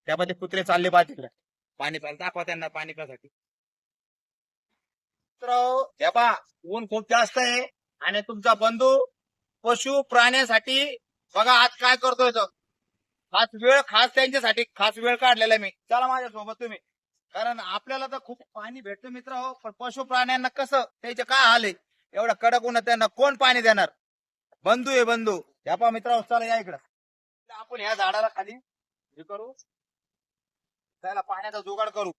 त्यामध्ये कुत्रे चालले पाहिजे तिकडे पाणी प्यायला. दाखवा त्यांना पाणी प्यासाठी. हे पहा ऊन खूप जास्त आहे आणि तुमचा बंधू पशु प्राण्यासाठी बघा आज काय करतोय तो. खास त्यांच्यासाठी खास वेळ काढलेला मी. चला माझ्यासोबत तुम्ही. कारण आपल्याला तर खूप पाणी भेटतं मित्र हो, पण पशु प्राण्यांना कसं त्याचे काय हाल आहे. एवढा कडक ऊन त्यांना कोण पाणी देणार. बंधू आहे बंधू. या पहा मित्र चला या इकडं. आपण ह्या झाडाला खाली हे करू त्याला पाण्याचा जुगाड करू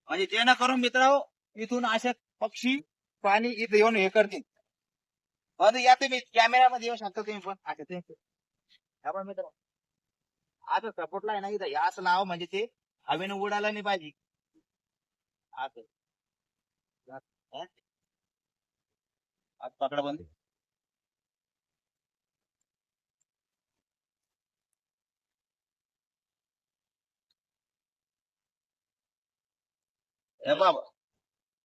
म्हणजे जेणेकरून मित्र इथून असे पक्षी प्राणी इथे येऊन हे करतील. या तुम्ही कॅमेऱ्यामध्ये येऊ शकता तुम्ही पण. अच्छा ते मित्र आता सपोर्टला आहे ना इथं असं लाव म्हणजे ते हवेनं उडायला नाही पाहिजे. असं पकडा बंद. हे बाबा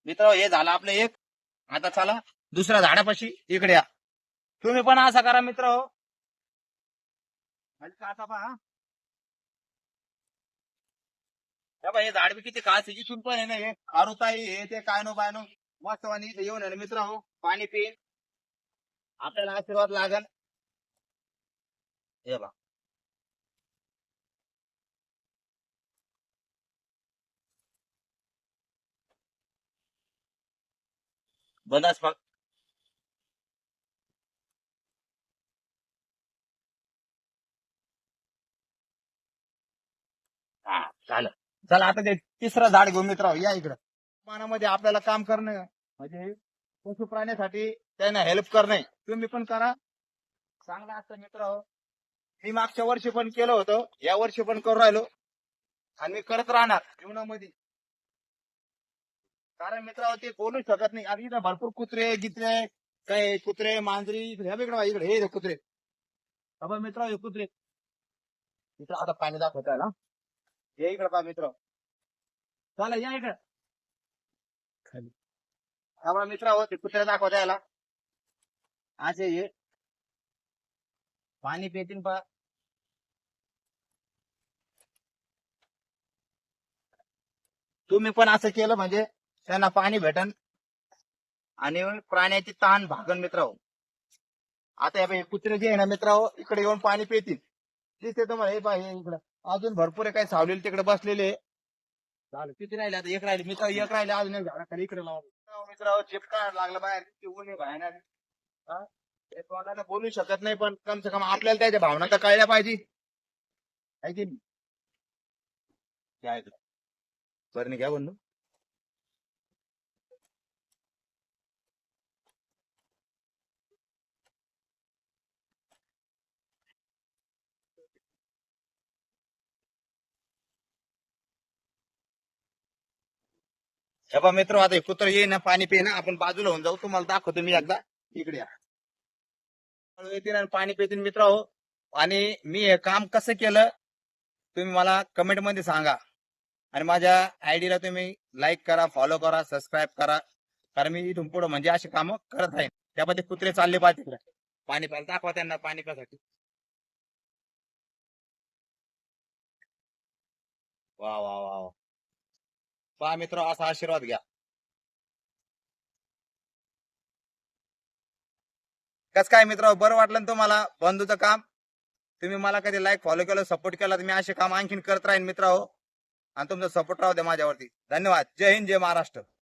मित्र हे झालं आपलं एक. आता चला दुसऱ्या झाडापाशी इकडे या. तुम्ही पण असं करा मित्र हो. आता पहा हे झाड बी किती खास इथून पण आहे ना हे आरुताई हे ते काय नो बाय नो मस्त वाणी इथे येऊन आहे मित्र हो पाणी पिईन आपल्याला आशीर्वाद लागल. हे बा बदास फक्त हा झालं. चला आता ते तिसरं झाड घेऊन मित्र या इकडं. मानामध्ये आपल्याला काम करणं म्हणजे पशु प्राण्यासाठी त्यांना हेल्प करणे तुम्ही पण करा. चांगला असतं मित्र हो. मी मागच्या वर्षी पण केलं होतं या वर्षी पण करू राहिलो आणि मी करत राहणार जीवनामध्ये. कारण मित्र ते बोलू शकत नाही. आणि इथं भरपूर कुत्रे गित्रे काय कुत्रे मांजरी इकडे हे कुत्रे. मित्र हे कुत्रे मित्र आता पाणी दाखवत आहे ना. ये इकडे पहा मित्र. चला या इकडे खाली. मित्र हो ते कुत्रे दाखवत यायला असे हे पाणी पितील पहा. तुम्ही पण असं केलं म्हणजे त्यांना पाणी भेटन आणि प्राण्याची ताण भागन मित्र हो. आता हे कुत्रे जे आहे ना मित्र हो इकडे येऊन पाणी पितील. दिसते तुम्हाला हे पहा इकडे अजून भरपूर आहे काही सावलेले तिकडे बसलेले. चालेल किती राहिले आता एक राहिले मित्र एक राहिले अजून एक झाडाखाली इकडे लावा मित्र. चिपका लागला बाहेर ऊन आहे बाहेर. ते तोंडाला बोलू शकत नाही पण कम से कम आपल्याला त्याच्या भावना तर कळल्या पाहिजे आहे की नाही. बरं नाही घ्या बंधू. हे बा मित्र आता कुत्र ये ना पाणी पिना आपण बाजूला होऊन जाऊ. तुम्हाला दाखवतो मी एकदा इकडे या. येतील आणि पाणी पितील मित्र हो. आणि मी हे काम कसं केलं तुम्ही मला कमेंट मध्ये सांगा. आणि माझ्या आयडीला तुम्ही लाईक करा फॉलो करा सबस्क्राईब करा. कारण मी इथून पुढे म्हणजे अशी कामं करत राहीन. त्यामध्ये कुत्रे चालले पाहिजे तिकडे पाणी प्यायला. दाखवा त्यांना पाणी प्यासाठी. वा वा वा वा. पहा मित्र असा आशीर्वाद घ्या. कस काय मित्र बरं वाटलं ना तुम्हाला बंधूचं काम. तुम्ही मला कधी लाईक फॉलो केलं सपोर्ट केला तर मी असे काम आणखीन करत राहीन मित्र हो. आणि तुमचा सपोर्ट राहू द्या माझ्यावरती. धन्यवाद. जय हिंद जय महाराष्ट्र.